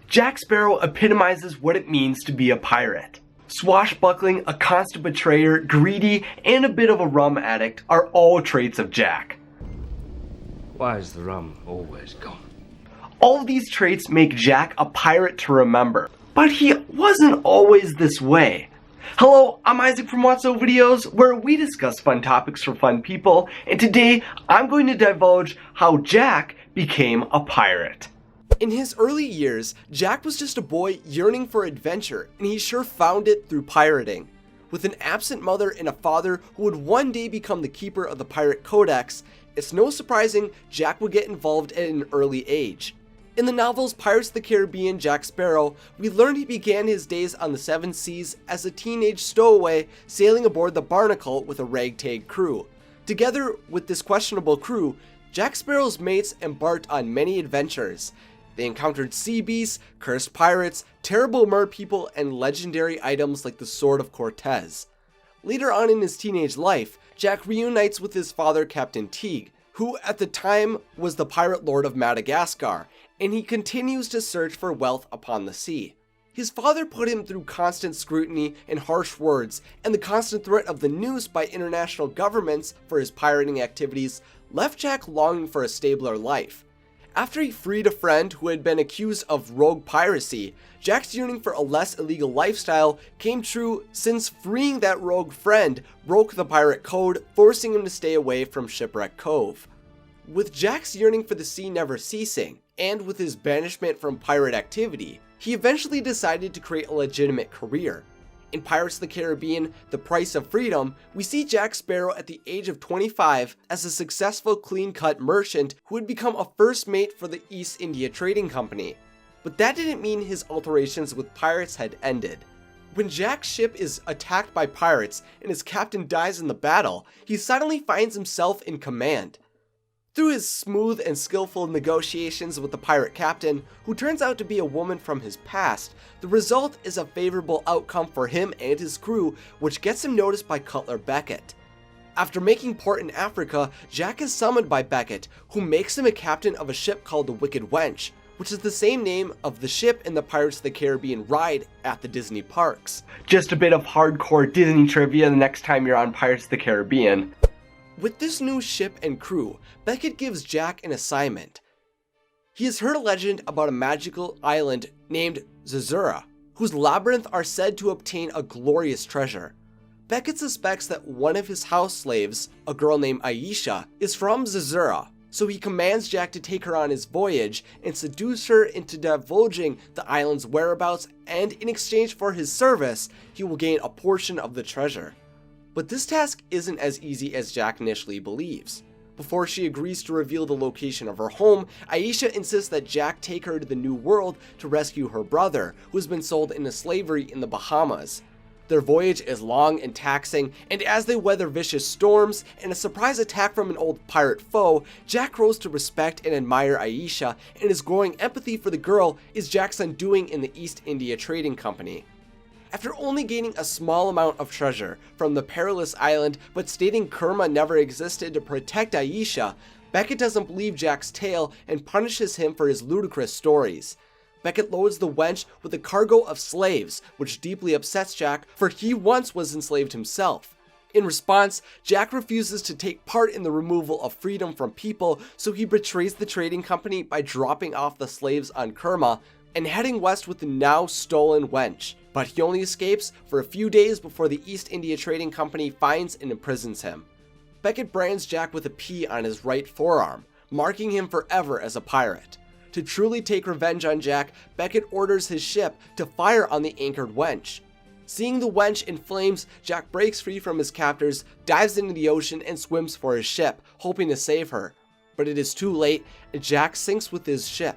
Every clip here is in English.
Jack Sparrow epitomizes what it means to be a pirate. Swashbuckling, a constant betrayer, greedy, and a bit of a rum addict are all traits of Jack. Why is the rum always gone? All of these traits make Jack a pirate to remember, but he wasn't always this way. Hello, I'm Isaac from What's So Videos, where we discuss fun topics for fun people, and today I'm going to divulge how Jack became a pirate. In his early years, Jack was just a boy yearning for adventure, and he sure found it through pirating. With an absent mother and a father who would one day become the keeper of the pirate codex, it's no surprising Jack would get involved at an early age. In the novels Pirates of the Caribbean Jack Sparrow, we learn he began his days on the seven seas as a teenage stowaway sailing aboard the Barnacle with a ragtag crew. Together with this questionable crew, Jack Sparrow's mates embarked on many adventures. They encountered sea beasts, cursed pirates, terrible merpeople, and legendary items like the Sword of Cortez. Later on in his teenage life, Jack reunites with his father Captain Teague, who at the time was the pirate lord of Madagascar, and he continues to search for wealth upon the sea. His father put him through constant scrutiny and harsh words, and the constant threat of the noose by international governments for his pirating activities left Jack longing for a stabler life. After he freed a friend who had been accused of rogue piracy, Jack's yearning for a less illegal lifestyle came true since freeing that rogue friend broke the pirate code, forcing him to stay away from Shipwreck Cove. With Jack's yearning for the sea never ceasing, and with his banishment from pirate activity, he eventually decided to create a legitimate career. In Pirates of the Caribbean, The Price of Freedom, we see Jack Sparrow at the age of 25 as a successful clean-cut merchant who had become a first mate for the East India Trading Company. But that didn't mean his alterations with pirates had ended. When Jack's ship is attacked by pirates and his captain dies in the battle, he suddenly finds himself in command. Through his smooth and skillful negotiations with the pirate captain, who turns out to be a woman from his past, the result is a favorable outcome for him and his crew, which gets him noticed by Cutler Beckett. After making port in Africa, Jack is summoned by Beckett, who makes him a captain of a ship called the Wicked Wench, which is the same name of the ship in the Pirates of the Caribbean ride at the Disney parks. Just a bit of hardcore Disney trivia the next time you're on Pirates of the Caribbean. With this new ship and crew, Beckett gives Jack an assignment. He has heard a legend about a magical island named Zazura, whose labyrinth are said to obtain a glorious treasure. Beckett suspects that one of his house slaves, a girl named Aisha, is from Zazura, so he commands Jack to take her on his voyage and seduce her into divulging the island's whereabouts, and in exchange for his service, he will gain a portion of the treasure. But this task isn't as easy as Jack initially believes. Before she agrees to reveal the location of her home, Aisha insists that Jack take her to the New World to rescue her brother, who has been sold into slavery in the Bahamas. Their voyage is long and taxing, and as they weather vicious storms and a surprise attack from an old pirate foe, Jack grows to respect and admire Aisha, and his growing empathy for the girl is Jack's undoing in the East India Trading Company. After only gaining a small amount of treasure from the perilous island but stating Kerma never existed to protect Aisha, Beckett doesn't believe Jack's tale and punishes him for his ludicrous stories. Beckett loads the wench with a cargo of slaves, which deeply upsets Jack, for he once was enslaved himself. In response, Jack refuses to take part in the removal of freedom from people, so he betrays the trading company by dropping off the slaves on Kerma and heading west with the now stolen wench. But he only escapes for a few days before the East India Trading Company finds and imprisons him. Beckett brands Jack with a P on his right forearm, marking him forever as a pirate. To truly take revenge on Jack, Beckett orders his ship to fire on the anchored wench. Seeing the wench in flames, Jack breaks free from his captors, dives into the ocean, and swims for his ship, hoping to save her. But it is too late, and Jack sinks with his ship.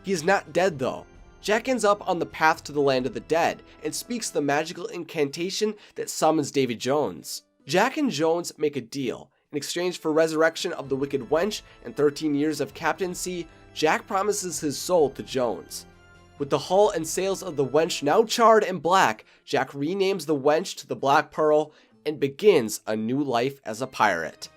He is not dead though. Jack ends up on the path to the land of the dead and speaks the magical incantation that summons Davy Jones. Jack and Jones make a deal. In exchange for resurrection of the Wicked Wench and 13 years of captaincy, Jack promises his soul to Jones. With the hull and sails of the wench now charred and black, Jack renames the wench to the Black Pearl and begins a new life as a pirate.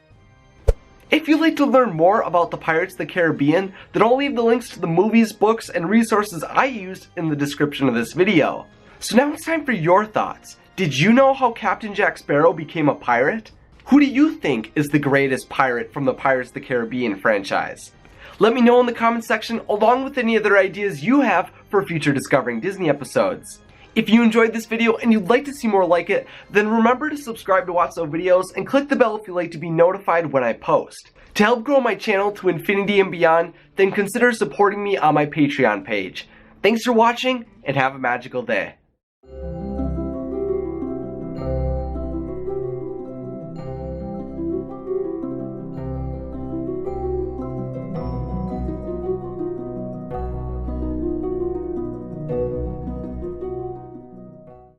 If you'd like to learn more about the Pirates of the Caribbean, then I'll leave the links to the movies, books, and resources I used in the description of this video. So now it's time for your thoughts. Did you know how Captain Jack Sparrow became a pirate? Who do you think is the greatest pirate from the Pirates of the Caribbean franchise? Let me know in the comments section along with any other ideas you have for future Discovering Disney episodes. If you enjoyed this video and you'd like to see more like it, then remember to subscribe to Watso Videos and click the bell if you'd like to be notified when I post. To help grow my channel to infinity and beyond, then consider supporting me on my Patreon page. Thanks for watching and have a magical day.